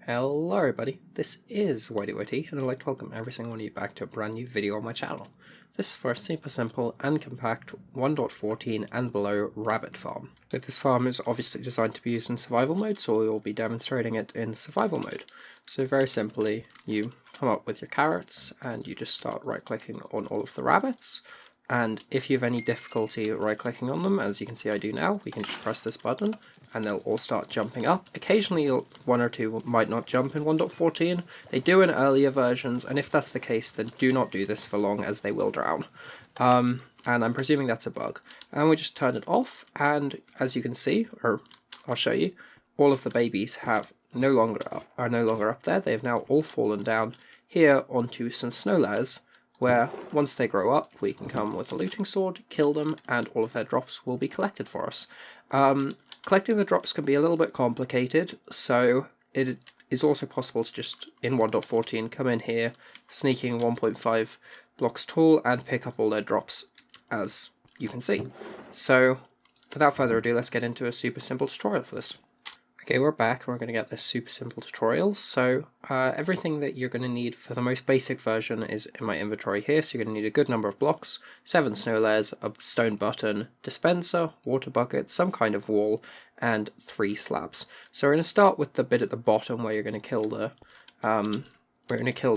Hello everybody, this is YDYT and I'd like to welcome every single one of you back to a brand new video on my channel. This is for a super simple and compact 1.14 and below rabbit farm. So this farm is obviously designed to be used in survival mode, so we will be demonstrating it in survival mode. So very simply, you come up with your carrots and you just start right clicking on all of the rabbits. And if you have any difficulty right clicking on them, as you can see I do now, we can just press this button and they'll all start jumping up. Occasionally one or two might not jump in 1.14, they do in earlier versions, and if that's the case then do not do this for long as they will drown. And I'm presuming that's a bug. And we just turn it off, and as you can see, or I'll show you, all of the babies are no longer up there. They have now all fallen down here onto some snow layers, where once they grow up we can come with a looting sword, kill them, and all of their drops will be collected for us. Collecting the drops can be a little bit complicated, so it is also possible to just, in 1.14, come in here, sneaking 1.5 blocks tall, and pick up all their drops, as you can see. So, without further ado, let's get into a super simple tutorial for this. Okay, we're back and we're going to get this super simple tutorial. So everything that you're going to need for the most basic version is in my inventory here. So you're going to need a good number of blocks, 7 snow layers, a stone button, dispenser, water bucket, some kind of wall, and 3 slabs. So we're going to start with the bit at the bottom where you're going to kill the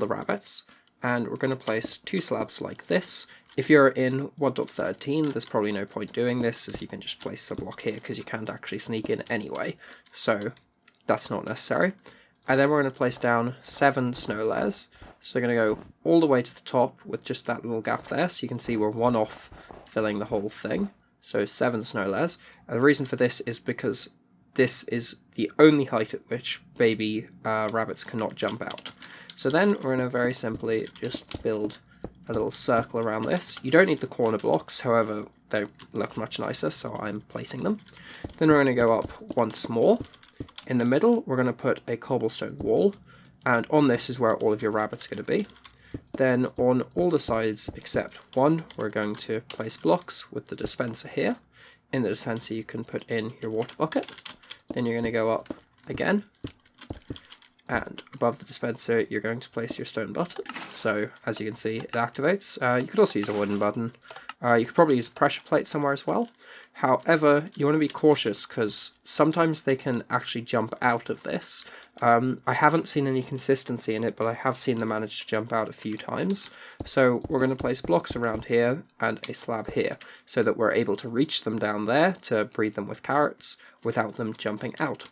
rabbits, and we're going to place 2 slabs like this. If you're in 1.13, there's probably no point doing this, as you can just place the block here because you can't actually sneak in anyway, so that's not necessary. And then we're going to place down 7 snow layers, so they're going to go all the way to the top with just that little gap there, so you can see we're 1 off filling the whole thing, so 7 snow layers. And the reason for this is because this is the only height at which baby rabbits cannot jump out. So then we're going to very simply just build a little circle around this. You don't need the corner blocks, however they look much nicer, so I'm placing them. Then we're going to go up once more. In the middle we're going to put a cobblestone wall, and on this is where all of your rabbits are going to be. Then on all the sides except one we're going to place blocks with the dispenser here. In the dispenser you can put in your water bucket. Then you're going to go up again, and above the dispenser you're going to place your stone button, so as you can see it activates. You could also use a wooden button. You could probably use a pressure plate somewhere as well. However, you want to be cautious because sometimes they can actually jump out of this. I haven't seen any consistency in it, but I have seen them manage to jump out a few times. So we're going to place blocks around here and a slab here so that we're able to reach them down there to breed them with carrots without them jumping out.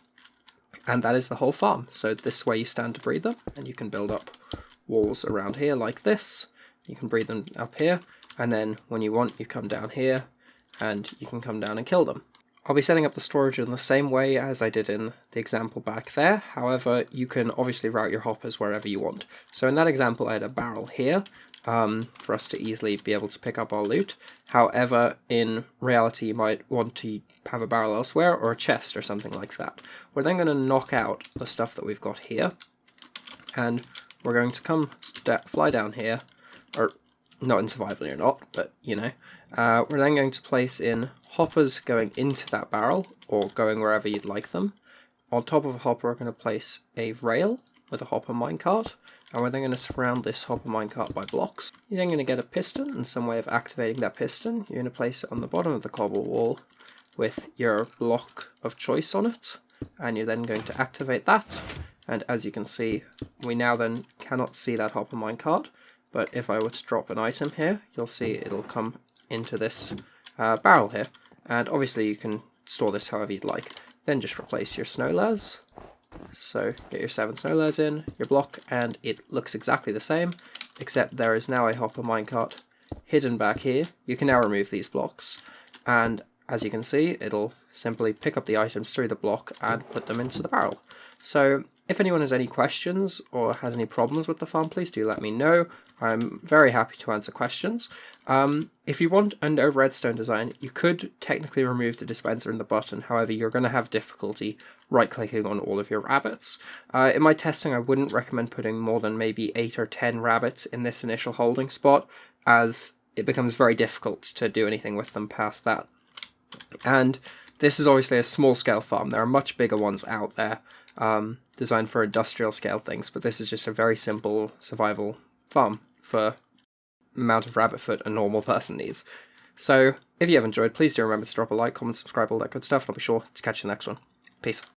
And that is the whole farm. So this is where you stand to breed them, and you can build up walls around here like this. You can breed them up here, and then when you want you come down here and you can come down and kill them. I'll be setting up the storage in the same way as I did in the example back there, however you can obviously route your hoppers wherever you want. So in that example I had a barrel here for us to easily be able to pick up our loot. However, in reality you might want to have a barrel elsewhere, or a chest or something like that. We're then going to knock out the stuff that we've got here, and we're going to fly down here, or not in survival you're not, but you know. We're then going to place in hoppers going into that barrel, or going wherever you'd like them. On top of a hopper we're going to place a rail with a hopper minecart, and we're then going to surround this hopper minecart by blocks. You're then going to get a piston and some way of activating that piston. You're going to place it on the bottom of the cobble wall with your block of choice on it, and you're then going to activate that. And as you can see, we now then cannot see that hopper minecart, but if I were to drop an item here, you'll see it'll come into this barrel here, and obviously you can store this however you'd like. Then just replace your snow layers. So get your 7 snow layers in, your block, and it looks exactly the same, except there is now a hopper minecart hidden back here. You can now remove these blocks, and as you can see it'll simply pick up the items through the block and put them into the barrel. So if anyone has any questions or has any problems with the farm, please do let me know. I'm very happy to answer questions. If you want a no redstone design, you could technically remove the dispenser and the button, however you're going to have difficulty right clicking on all of your rabbits. In my testing I wouldn't recommend putting more than maybe 8 or 10 rabbits in this initial holding spot, as it becomes very difficult to do anything with them past that. And this is obviously a small scale farm. There are much bigger ones out there, designed for industrial scale things, but this is just a very simple survival farm for amount of rabbit foot a normal person needs. So if you have enjoyed, please do remember to drop a like, comment, subscribe, all that good stuff, and I'll be sure to catch you in the next one. Peace.